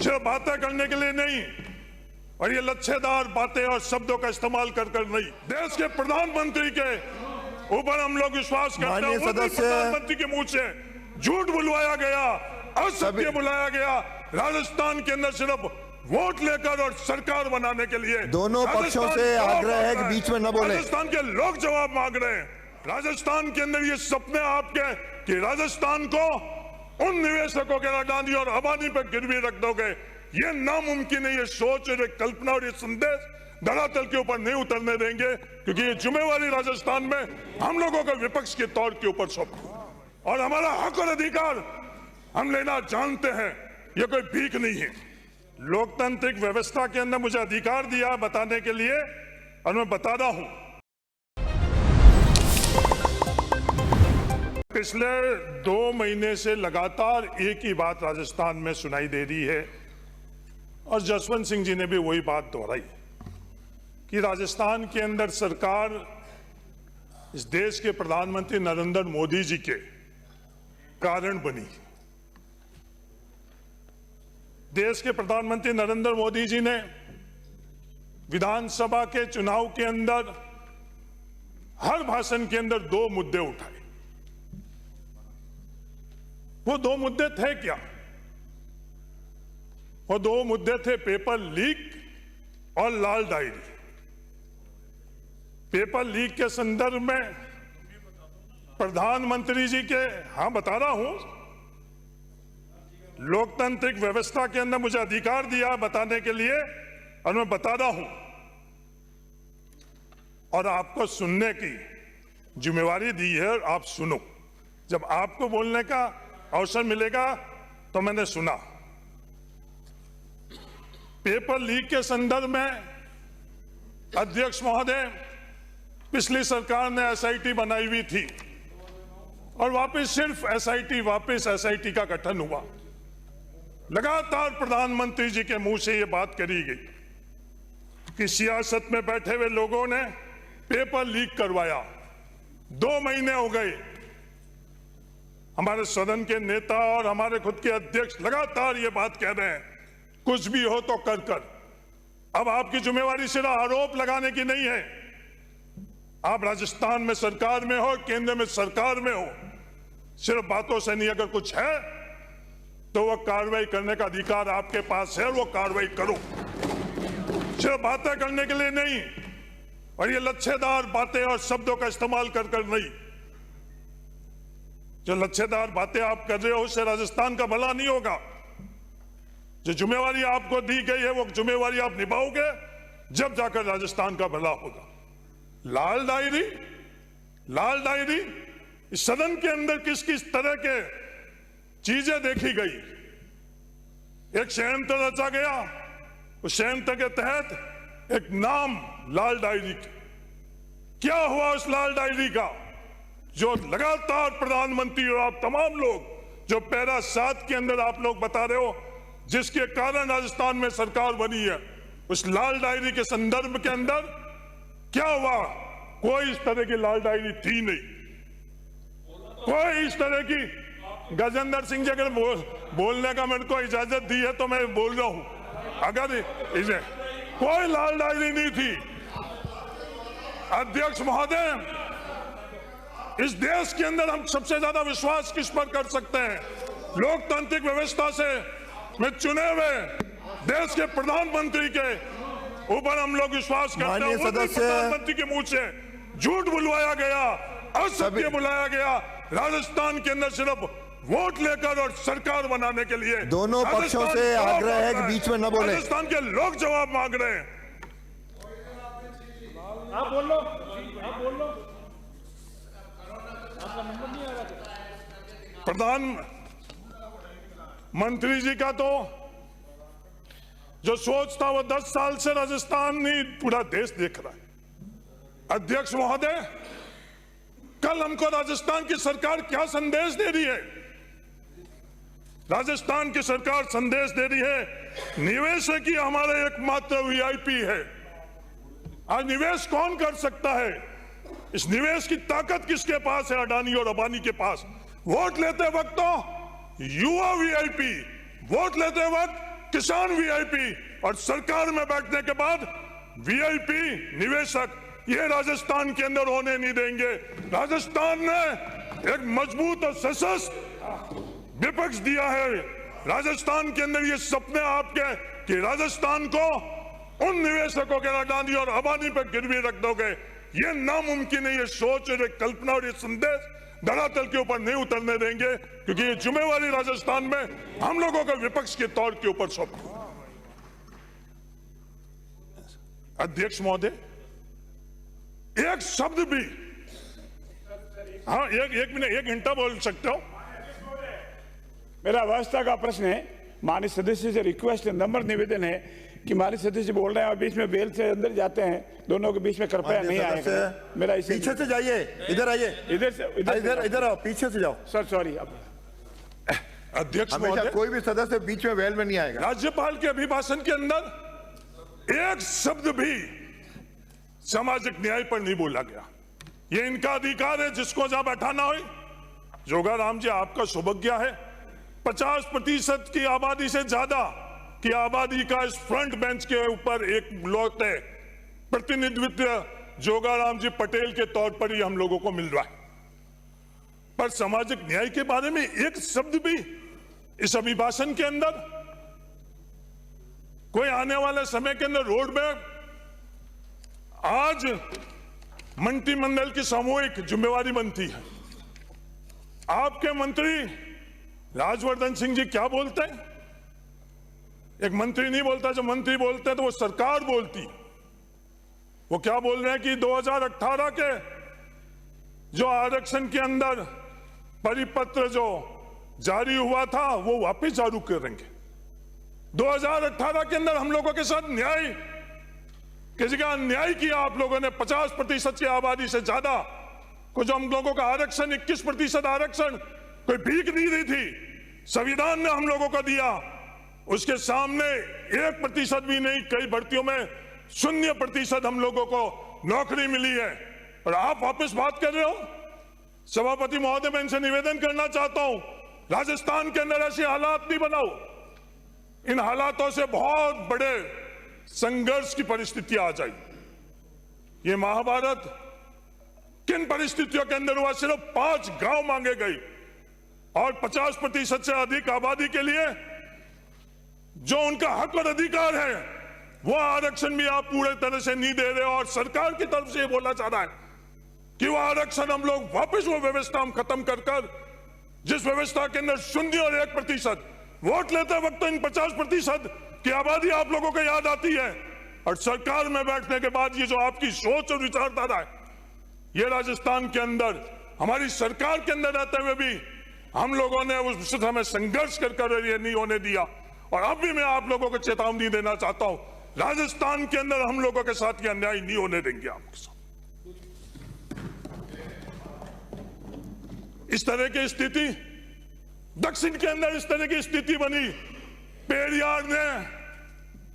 सिर्फ बातें करने के लिए नहीं, और ये लच्छेदार बातें और शब्दों का इस्तेमाल कर नहीं, देश के प्रधानमंत्री के ऊपर हम लोग विश्वास करते हैं। प्रधानमंत्री के मुंह से झूठ बुलवाया गया, असत्य बुलाया गया। राजस्थान के अंदर सिर्फ वोट लेकर और सरकार बनाने के लिए दोनों पक्षों से आग्रह है कि बीच में न बोले। राजस्थान के लोग जवाब मांग रहे हैं। राजस्थान के अंदर ये सपने आपके कि राजस्थान को उन निवेशकों के अडानी और अंबानी पर गिरवी रख दोगे, ये नामुमकिन है। ये सोच और एक कल्पना और ये संदेश धरातल के ऊपर नहीं उतरने देंगे, क्योंकि ये जिम्मेवारी राजस्थान में हम लोगों का विपक्ष के तौर के ऊपर सौंपी और हमारा हक और अधिकार हम लेना जानते हैं। ये कोई भीख नहीं है। लोकतांत्रिक व्यवस्था के अंदर मुझे अधिकार दिया बताने के लिए, और मैं बता रहा हूं। पिछले 2 महीने से लगातार एक ही बात राजस्थान में सुनाई दे रही है, और जसवंत सिंह जी ने भी वही बात दोहराई कि राजस्थान के अंदर सरकार इस देश के प्रधानमंत्री नरेंद्र मोदी जी के कारण बनी। देश के प्रधानमंत्री नरेंद्र मोदी जी ने विधानसभा के चुनाव के अंदर हर भाषण के अंदर 2 मुद्दे उठाए। वो 2 मुद्दे थे क्या? वो 2 मुद्दे थे पेपर लीक और लाल डायरी। पेपर लीक के संदर्भ में प्रधानमंत्री जी के, हाँ बता रहा हूं, लोकतांत्रिक व्यवस्था के अंदर मुझे अधिकार दिया बताने के लिए, और मैं बता रहा हूं, और आपको सुनने की जिम्मेवारी दी है। और आप सुनो, जब आपको बोलने का अवसर मिलेगा तो मैंने सुना। पेपर लीक के संदर्भ में अध्यक्ष महोदय, पिछली सरकार ने एसआईटी बनाई हुई थी और वापस सिर्फ एसआईटी का गठन हुआ। लगातार प्रधानमंत्री जी के मुंह से यह बात करी गई कि सियासत में बैठे हुए लोगों ने पेपर लीक करवाया। 2 महीने हो गए। हमारे सदन के नेता और हमारे खुद के अध्यक्ष लगातार ये बात कह रहे हैं, कुछ भी हो तो कर। अब आपकी जिम्मेवारी सिर्फ आरोप लगाने की नहीं है। आप राजस्थान में सरकार में हो, केंद्र में सरकार में हो, सिर्फ बातों से नहीं, अगर कुछ है तो वो कार्रवाई करने का अधिकार आपके पास है, वो कार्रवाई करो। सिर्फ बातें करने के लिए नहीं, और ये लच्छेदार बातें और शब्दों का इस्तेमाल कर नहीं। जो लच्छेदार बातें आप कर रहे हो उससे राजस्थान का भला नहीं होगा। जो जिम्मेवारी आपको दी गई है वो जिम्मेवारी आप निभाओगे, जब जाकर राजस्थान का भला होगा। लाल डायरी इस सदन के अंदर किस किस तरह के चीजें देखी गई। एक षड्यंत्र रचा गया, उस षड्यंत्र के तहत एक नाम लाल डायरी। क्या हुआ उस लाल डायरी का? जो लगातार प्रधानमंत्री और आप तमाम लोग जो पैरा 7 के अंदर आप लोग बता रहे हो, जिसके कारण राजस्थान में सरकार बनी है, उस लाल डायरी के संदर्भ के अंदर क्या हुआ? कोई इस तरह की लाल डायरी थी नहीं। कोई इस तरह की, गजेंद्र सिंह जी अगर बोलने का मेरे को इजाजत दी है तो मैं बोल रहा हूं, अगर इसे कोई लाल डायरी नहीं थी। अध्यक्ष महोदय, इस देश के अंदर हम सबसे ज्यादा विश्वास किस पर कर सकते हैं? लोकतांत्रिक व्यवस्था से में चुने हुए देश के प्रधानमंत्री के ऊपर हम लोग विश्वास करते हैं। प्रधानमंत्री के मुंह से झूठ बुलवाया गया, असत्य बुलाया गया। राजस्थान के अंदर सिर्फ वोट लेकर और सरकार बनाने के लिए दोनों पक्षों से आग्रह है कि बीच में न बोले। राजस्थान के लोग जवाब मांग रहे हैं। आप बोल लो, आप बोल लो। आपका नंबर नहीं आ रहा। प्रधानमंत्री जी का तो जो सोच था वो 10 साल से राजस्थान नहीं पूरा देश देख रहा है। अध्यक्ष महोदय, कल हमको राजस्थान की सरकार क्या संदेश दे रही है? राजस्थान की सरकार संदेश दे रही है निवेशक ही हमारा एकमात्र वीआईपी है। आज निवेश कौन कर सकता है? इस निवेश की ताकत किसके पास है? अडानी और अंबानी के पास। वोट लेते वक्त तो युवा वीआईपी, वोट लेते वक्त किसान वीआईपी और सरकार में बैठने के बाद वीआईपी निवेशक ये राजस्थान के अंदर होने नहीं देंगे। राजस्थान ने एक मजबूत और सशक्त विपक्ष दिया है। राजस्थान के अंदर ये सपने आपके कि राजस्थान को उन निवेशकों के अडानी और अंबानी पर गिरवी रख दोगे, ये नामुमकिन है। ये सोच और एक कल्पना और ये संदेश धरातल के ऊपर नहीं उतरने देंगे, क्योंकि ये जिम्मेवारी राजस्थान में हम लोगों का विपक्ष के तौर के ऊपर सौंप। अध्यक्ष महोदय, एक शब्द भी, हाँ एक मिनट, 1 घंटा बोल सकते हो। मेरा अवस्था का प्रश्न है, माननीय सदस्य से रिक्वेस्ट है, नम्र निवेदन है कि माननीय सदस्य बोल रहे हैं और बीच में बेल से अंदर जाते हैं, दोनों के बीच में कृपया नहीं आएगा। मेरा इसे पीछे से जाइए, इधर आइए, इधर आओ, पीछे से जाओ सर। सॉरी। अध्यक्ष हमेशा कोई भी सदस्य बीच में वेल में नहीं आएगा। राज्यपाल के अभिभाषण के अंदर एक शब्द भी सामाजिक न्याय पर नहीं बोला गया। ये इनका अधिकार है, जिसको जहां बैठाना हो। जोगाराम जी, आपका सौभाग्य है 50% की आबादी से ज्यादा की आबादी का इस फ्रंट बेंच के ऊपर एक लौटे प्रतिनिधित्व जोगाराम जी पटेल के तौर पर ही हम लोगों को मिल रहा है। पर सामाजिक न्याय के बारे में एक शब्द भी इस अभिभाषण के अंदर, कोई आने वाले समय के अंदर रोड में आज मंत्रिमंडल की सामूहिक जिम्मेवारी बनती है। आपके मंत्री राजवर्धन सिंह जी क्या बोलते हैं? एक मंत्री नहीं बोलता, जब मंत्री बोलते हैं तो वो सरकार बोलती है। वो क्या बोल रहे हैं कि 2018 के जो आरक्षण के अंदर परिपत्र जो जारी हुआ था वो वापस चालू करेंगे। 2018 के अंदर हम लोगों के साथ न्याय की जगह अन्याय किया आप लोगों ने। 50% की आबादी से ज्यादा को जो हम लोगों का आरक्षण 21% आरक्षण कोई भीख नहीं दी थी, संविधान ने हम लोगों को दिया। उसके सामने 1% भी नहीं, कई भर्तियों में 0% हम लोगों को नौकरी मिली है, और आप वापस बात कर रहे हो। सभापति महोदय, मैं इनसे निवेदन करना चाहता हूं, राजस्थान के अंदर ऐसे हालात नहीं बनाओ। इन हालातों से बहुत बड़े संघर्ष की परिस्थिति आ जाएगी। ये महाभारत किन परिस्थितियों के अंदर हुआ? सिर्फ 5 गांव मांगे गए और 50% से अधिक आबादी के लिए जो उनका हक और अधिकार है वो आरक्षण भी आप पूरे तरह से नहीं दे रहे हो। और सरकार की तरफ से ये बोला जा रहा है कि वो आरक्षण हम लोग वापस वो व्यवस्था हम खत्म कर जिस व्यवस्था के अंदर 0 और 1% वोट लेते वक्त इन 50% की आबादी आप लोगों को याद आती है, और सरकार में बैठने के बाद ये जो आपकी सोच और विचारधारा है, ये राजस्थान के अंदर हमारी सरकार के अंदर रहते हुए भी हम लोगों ने उस समय संघर्ष कर ये नहीं होने दिया। और अब भी मैं आप लोगों को चेतावनी देना चाहता हूं, राजस्थान के अंदर हम लोगों के साथ ये अन्याय नहीं होने देंगे आपके साथ। इस तरह की स्थिति दक्षिण के अंदर इस तरह की स्थिति बनी। पेरियार ने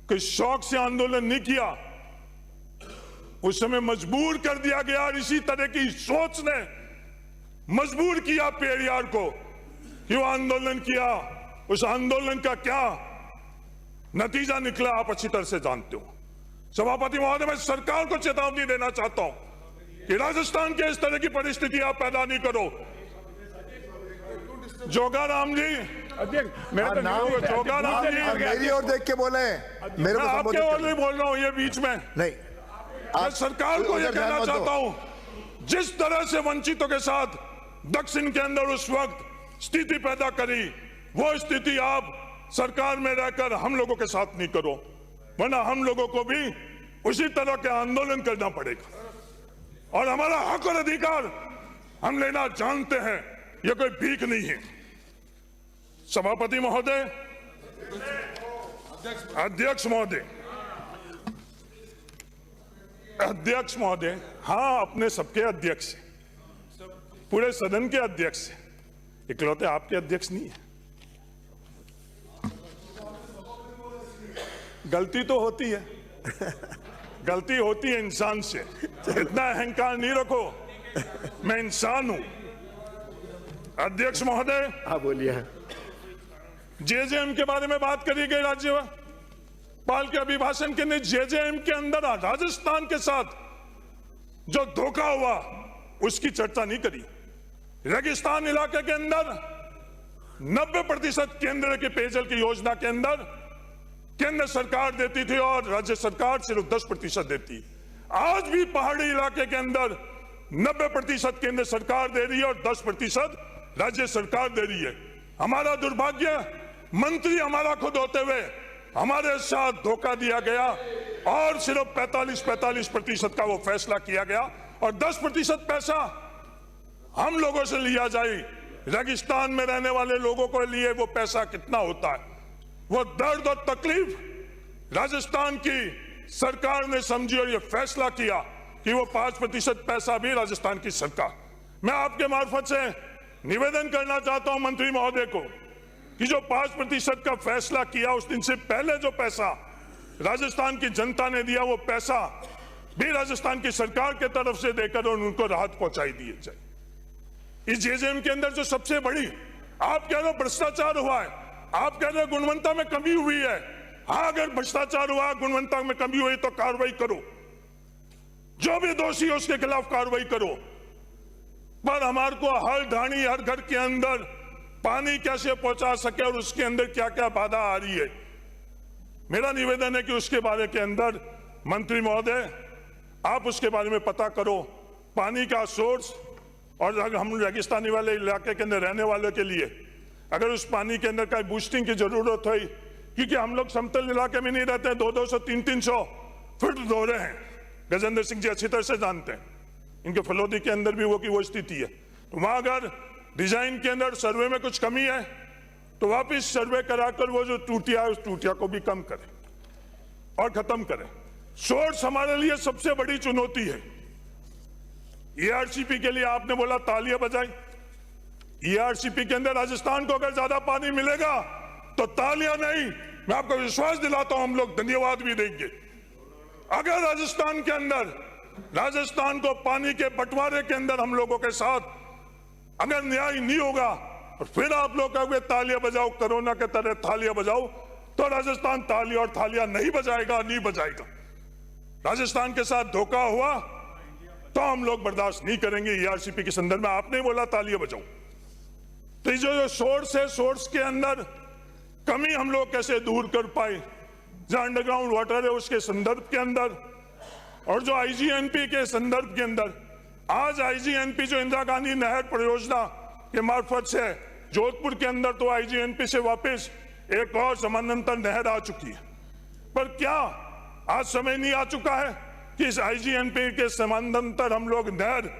कोई शौक से आंदोलन नहीं किया, उस समय मजबूर कर दिया गया, और इसी तरह की सोच ने मजबूर किया पेरियार को कि वो आंदोलन किया। उस आंदोलन का क्या नतीजा निकला आप अच्छी तरह से जानते हो। सभापति महोदय, मैं सरकार को चेतावनी देना चाहता हूं कि राजस्थान के इस तरह की परिस्थिति आप पैदा नहीं करो। जोगाराम जी, अध्यक्ष मेरा तो जोगाराम जी, मेरी ओर देख के बोले, मेरे को आपके ओर नहीं बोल रहा हूं, ये बीच में नहीं। मैं सरकार को यह कहना चाहता हूं, जिस तरह से वंचितों के साथ दक्षिण के अंदर उस वक्त स्थिति पैदा करी, वो स्थिति आप सरकार में रहकर हम लोगों के साथ नहीं करो, वरना हम लोगों को भी उसी तरह के आंदोलन करना पड़ेगा। और हमारा हक और अधिकार हम लेना जानते हैं, ये कोई भीख नहीं है। सभापति महोदय, अध्यक्ष महोदय, अध्यक्ष महोदय, हाँ अपने सबके अध्यक्ष, पूरे सदन के अध्यक्ष, इकलौते आपके अध्यक्ष नहीं है। गलती तो होती है, गलती होती है इंसान से, इतना अहंकार नहीं रखो, मैं इंसान हूं। अध्यक्ष महोदय, हाँ बोलिए। जेजेएम के बारे में बात करी गई राज्यपाल के अभिभाषण के ने जेजेएम के अंदर राजस्थान के साथ जो धोखा हुआ उसकी चर्चा नहीं करी। रेगिस्तान इलाके के अंदर 90% केंद्र के पेयजल की योजना के अंदर केंद्र सरकार देती थी और राज्य सरकार सिर्फ 10% देती। आज भी पहाड़ी इलाके के अंदर 90% केंद्र सरकार दे रही है और 10% राज्य सरकार दे रही है। हमारा दुर्भाग्य मंत्री हमारा खुद होते हुए हमारे साथ धोखा दिया गया और सिर्फ 45% का वो फैसला किया गया और 10% पैसा हम लोगों से लिया जाए। रेगिस्तान में रहने वाले लोगों के लिए वो पैसा कितना होता है, वो दर्द और तकलीफ राजस्थान की सरकार ने समझी और ये फैसला किया कि वो 5% पैसा भी राजस्थान की सरकार। मैं आपके मार्फत से निवेदन करना चाहता हूं मंत्री महोदय को कि जो 5% का फैसला किया उस दिन से पहले जो पैसा राजस्थान की जनता ने दिया वो पैसा भी राजस्थान की सरकार के तरफ से देकर और उनको राहत पहुंचाई दी जाए। इस जेजेएम के अंदर जो सबसे बड़ी आप कह रहे हो भ्रष्टाचार हुआ है, आप कह रहे हो गुणवत्ता में कमी हुई है। हाँ, अगर भ्रष्टाचार हुआ, गुणवत्ता में कमी हुई तो कार्रवाई करो, जो भी दोषी है उसके खिलाफ कार्रवाई करो। पर हमारे को हर ढाणी हर घर के अंदर पानी कैसे पहुंचा सके और उसके अंदर क्या क्या बाधा आ रही है, मेरा निवेदन है कि उसके बारे के अंदर मंत्री महोदय आप उसके बारे में पता करो। पानी का सोर्स और अगर हम रेगिस्तानी वाले इलाके के अंदर रहने वालों के लिए अगर उस पानी के अंदर का बूस्टिंग की जरूरत हुई, क्योंकि हम लोग समतल इलाके में नहीं रहते हैं, 200-200 300-300 फुट दोहरे हैं। गजेंद्र सिंह जी अच्छी तरह से जानते हैं, इनके फलोदी के अंदर भी वो स्थिति है। तो वहां अगर डिजाइन के अंदर सर्वे में कुछ कमी है तो वापिस सर्वे कराकर वो जो टूटिया है उस टूटिया को भी कम करें और खत्म करें। सोर्स हमारे लिए सबसे बड़ी चुनौती है। ईआरसीपी के लिए आपने बोला तालियां बजाई। ईआरसीपी के अंदर राजस्थान को अगर ज्यादा पानी मिलेगा तो तालियां नहीं, मैं आपको विश्वास दिलाता हूं हम लोग धन्यवाद भी देंगे। अगर राजस्थान के अंदर राजस्थान को पानी के बंटवारे के अंदर हम लोगों के साथ अगर न्याय नहीं होगा और फिर आप लोग कहोगे तालियां बजाओ, कोरोना के तरह तालियां बजाओ, तो राजस्थान तालियां और थालियां नहीं बजाएगा, नहीं बजाएगा। राजस्थान के साथ धोखा हुआ तो हम लोग बर्दाश्त नहीं करेंगे। ईआरसीपी के संदर्भ में आपने बोला तालियां बजाओ, तो जो सोर्स है, सोर्स के अंदर कमी हम लोग कैसे दूर कर पाए, जो अंडरग्राउंड वाटर है उसके संदर्भ के अंदर और जो आईजीएनपी के संदर्भ के अंदर। आज आईजीएनपी जो इंदिरा गांधी नहर परियोजना के मार्फत से जोधपुर के अंदर तो आईजीएनपी से वापस एक और समानांतर नहर आ चुकी है, पर क्या आज समय नहीं आ चुका है कि इस आईजीएनपी के समानांतर हम लोग नहर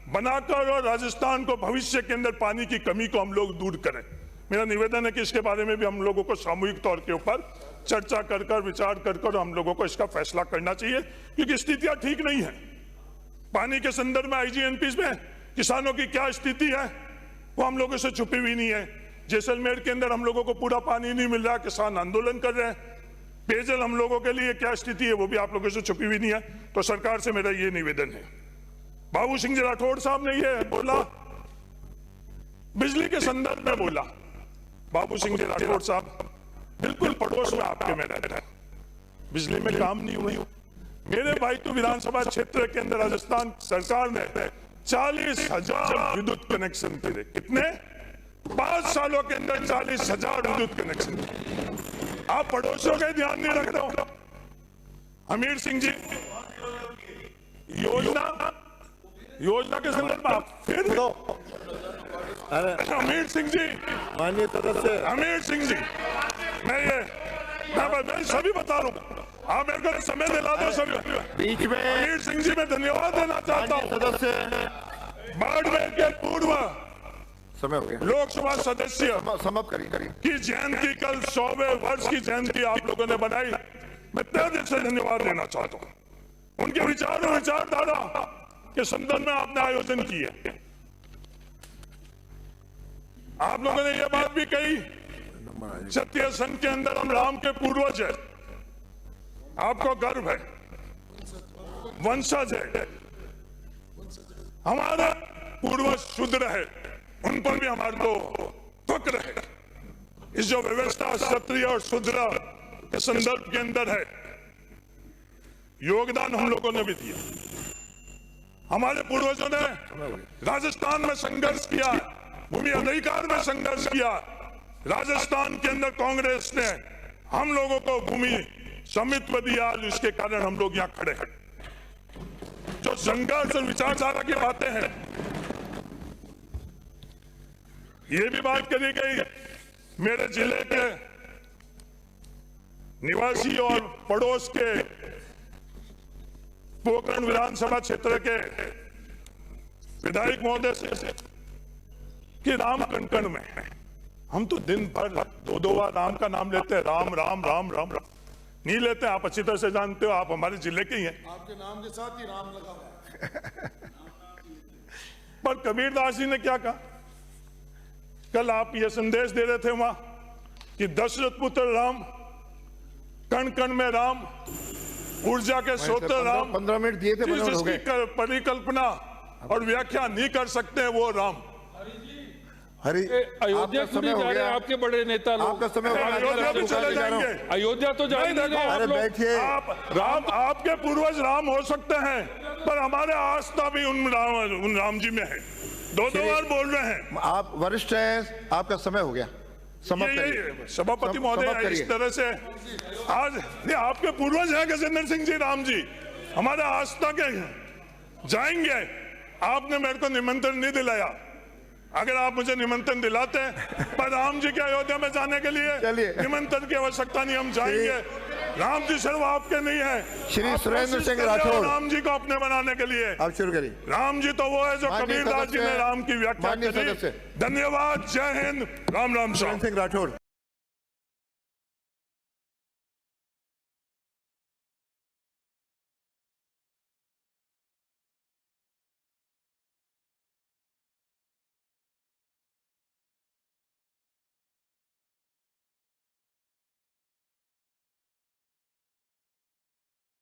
बनाकर और राजस्थान को भविष्य के अंदर पानी की कमी को हम लोग दूर करें। मेरा निवेदन है कि इसके बारे में भी हम लोगों को सामूहिक तौर के ऊपर चर्चा कर विचार कर हम लोगों को इसका फैसला करना चाहिए, क्योंकि स्थितियां ठीक नहीं है। पानी के संदर्भ में आईजीएनपी में किसानों की क्या स्थिति है वो हम लोगों से छुपी हुई नहीं है। जैसलमेर के अंदर हम लोगों को पूरा पानी नहीं मिल रहा, किसान आंदोलन कर रहे हैं। पेयजल हम लोगों के लिए क्या स्थिति है वो भी आप लोगों से छुपी हुई नहीं है। तो सरकार से मेरा ये निवेदन है। बाबू सिंह जी राठौड़ साहब ने ये बोला, बिजली के संदर्भ में बोला। बाबू सिंह जी राठौड़ साहब बिल्कुल पड़ोस में आपके में रहते हैं, बिजली में काम नहीं हुई। मेरे भाई तो विधानसभा क्षेत्र के अंदर राजस्थान सरकार ने 40,000 विद्युत कनेक्शन दिए। कितने? 5 सालों के अंदर 40,000 विद्युत कनेक्शन। आप पड़ोसियों का ध्यान नहीं रख रहे हो। हमीर सिंह जी योजना के संदर्भ में आप फिर हमीर सिंह जी, माननीय सदस्य हमीर सिंह जी, मैं सभी बता रहा हूँ, आप मेरे को समय दिला दो सभी। बीच में हमीर सिंह जी मैं धन्यवाद देना चाहता हूँ। सदस्य बाड़मेर के पूर्व समय हो गया, लोकसभा सदस्य समाप्त करिए की जयंती कल 100वें वर्ष की जयंती आप लोगों ने बनाई, मैं तहे दिल से धन्यवाद देना चाहता हूँ। उनके विचार और विचारधारा के संदर्भ में आपने आयोजन किए। आप लोगों ने यह बात भी कही क्षत्रिय संघ के अंदर हम राम के पूर्वज है, आपको गर्व है, वंशज है, हमारा पूर्वज शूद्र है, उन पर भी हमारे को फक्र है। इस जो व्यवस्था क्षत्रिय और शूद्र के संदर्भ के अंदर है, योगदान हम लोगों ने भी दिया। हमारे पूर्वजों ने राजस्थान में संघर्ष किया, भूमि अधिकार में संघर्ष किया। राजस्थान के अंदर कांग्रेस ने हम लोगों को भूमि स्वामित्व दिया, जिसके कारण हम लोग यहाँ खड़े हैं। जो संघर्ष और विचारधारा की बातें हैं, ये भी बात करी गई मेरे जिले के निवासी और पड़ोस के पोखरण विधानसभा क्षेत्र के विधायक महोदय से कि राम कण में हम तो दिन भर दो बार राम का नाम लेते हैं, राम राम राम राम राम नहीं लेते। आप अच्छी तरह से जानते हो, आप हमारे जिले के ही हैं। आपके नाम के साथ ही राम लगा हुआ है। पर कबीरदास जी ने क्या कहा? कल आप ये संदेश दे रहे थे वहां कि दशरथ पुत्र राम, कण कण में राम, ऊर्जा के स्रोत राम, 15 मिनट दिए थे, जिसकी परिकल्पना और व्याख्या नहीं कर सकते वो राम। हरी अयोध्या क्यों नहीं जा रहे आपके बड़े नेता लोग? आपका समय हो गया, अयोध्या भी चले जाएंगे। अयोध्या तो जा नहीं रहे अरे बैठिए। आप राम, आपके पूर्वज राम हो सकते हैं, पर हमारे आस्था भी उन राम जी में है। दो बार बोल रहे हैं। आप वरिष्ठ हैं, आपका समय हो गया, समाप्त करिए। सभापति महोदय, इस तरह से आज ये आपके पूर्वज हैं गजेंद्र सिंह जी, राम जी हमारे आस्था के जाएंगे। आपने मेरे को निमंत्रण नहीं दिलाया। अगर आप मुझे निमंत्रण दिलाते हैं, पर राम जी के अयोध्या में जाने के लिए निमंत्रण की आवश्यकता नहीं, हम जाएंगे। राम जी सिर्फ आपके नहीं है, श्री सुरेंद्र सिंह राठौड़, राम जी को अपने बनाने के लिए आप शुरू करिए। राम जी तो वो है जो माननीय कबीरदास जी ने सदस्य, राम की व्याख्या माननीय करी। सदस्य। धन्यवाद, जय हिंद, राम राम। सुरेंद्र सिंह राठौड़।